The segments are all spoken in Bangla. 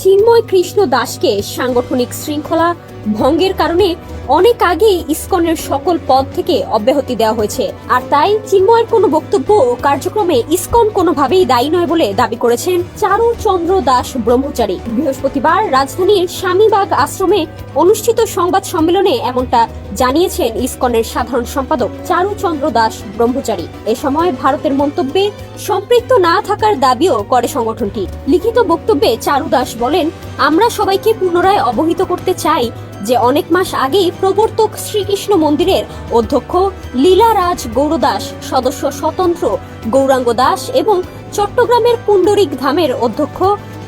চিন্ময় কৃষ্ণ দাসকে সাংগঠনিক শৃঙ্খলা ভঙ্গের কারণে অনেক আগেই ইসকনের সকল পদ থেকে অব্যাহতি দেওয়া হয়েছে। আর তাই চিন্ময়ের কোনো বক্তব্য ও কার্যক্রমে ইসকন কোনোভাবেই দায়ী নয় বলে দাবি করেছেন চারু চন্দ্র দাস ব্রহ্মচারী। বৃহস্পতিবার রাজধানীর স্বামীবাগ আশ্রমে অনুষ্ঠিত সংবাদ সম্মেলনে এমনটা জানিয়েছেন ইসকনের সাধারণ সম্পাদক চারু চন্দ্র দাস ব্রহ্মচারী। এ সময় ভারতের মন্তব্যে সম্পৃক্ত না থাকার দাবিও করে সংগঠনটি। লিখিত বক্তব্যে চারু দাস বলেন, আমরা সবাইকে পুনরায় অবহিত করতে চাই যে অনেক মাস আগেই প্রবর্তক শ্রীকৃষ্ণ মন্দিরের অধ্যক্ষ লীলারাজ গৌরদাস, সদস্য স্বতন্ত্র গৌরাঙ্গ দাস এবং চট্টগ্রামের পুণ্ডরিক ধামের অধ্যক্ষ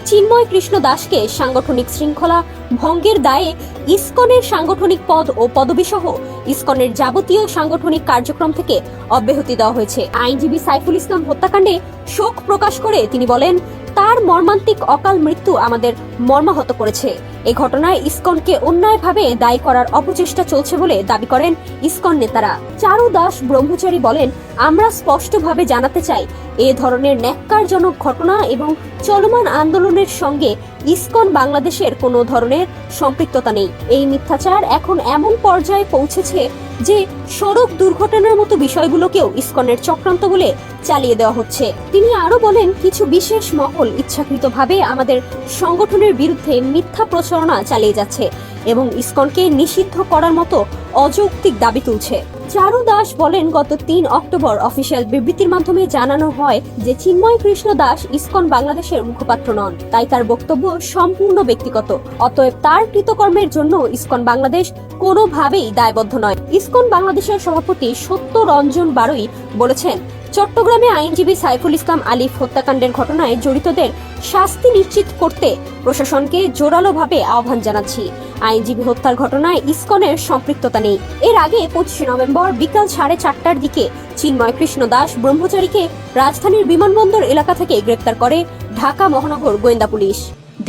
চিন্ময় কৃষ্ণ দাসকে সাংগঠনিক শৃঙ্খলা ভঙ্গের দায়ে ইসকনের সাংগঠনিক পদ ও পদবি সহ ইসকনের যাবতীয় সাংগঠনিক কার্যক্রম থেকে অব্যাহতি দেওয়া হয়েছে। আইনজীবী সাইফুল ইসলাম হত্যাকাণ্ডে শোক প্রকাশ করে তিনি বলেন, তার মর্মান্তিক অকাল মৃত্যু আমাদের মর্মাহত করেছে। এই ঘটনায় ইসকনকে অন্যায়ভাবে দায়ী করার অপচেষ্টা চলছে বলে দাবি করেন ইসকন নেতারা। চারু দাস ব্রহ্মচারী বলেন, আমরা স্পষ্টভাবে জানাতে চাই, এ ধরনের ন্যাক্কারজনক ঘটনা এবং চলমান আন্দোলনের সঙ্গে ইসকন বাংলাদেশের কোনো ধরনের সম্পৃক্ততা নেই। এই মিথ্যাচার এখন এমন পর্যায়ে পৌঁছেছে যে সড়ক দুর্ঘটনার মতো বিষয়গুলোকেও ইসকনের চক্রান্ত বলে চালিয়ে দেওয়া হচ্ছে। তিনি আরো বলেন, কিছু বিশেষ মহল ইচ্ছাকৃতভাবে আমাদের সংগঠনের বিরুদ্ধে মিথ্যা প্রচারণা চালিয়ে যাচ্ছে এবং ইসকনকে নিষিদ্ধ করার মতো অযৌক্তিক দাবি তুলছে। চারু দাস বলেন, গত 3 অক্টোবর অফিসিয়াল বিবৃতির মাধ্যমে জানানো হয় যে চিন্ময় কৃষ্ণ দাস ইসকন বাংলাদেশের মুখপাত্র নন, তাই তার বক্তব্য সম্পূর্ণ ব্যক্তিগত। অতএব তার কৃতকর্মের জন্য ইসকন বাংলাদেশ কোনোভাবেই দায়বদ্ধ নয়। ইসকন বাংলাদেশের সভাপতি সত্য রঞ্জন বারুই বলেছেন, চট্টগ্রামে আইনজীবী সাইফুল ইসলাম আলিফ হত্যাকাণ্ডের ঘটনায় জড়িতদের শাস্তি নিশ্চিত করতে প্রশাসনকে জোরালোভাবে আহ্বান জানাচ্ছি। আইনজীবী হত্যার ঘটনায় ইসকনের সম্পৃক্ততা নেই। এর আগে 25 নভেম্বর বিকাল 4:30টার দিকে চিন্ময় কৃষ্ণ দাস ব্রহ্মচারীকে রাজধানীর বিমানবন্দর এলাকা থেকে গ্রেপ্তার করে ঢাকা মহানগর গোয়েন্দা police.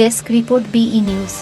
Desk report, BE news.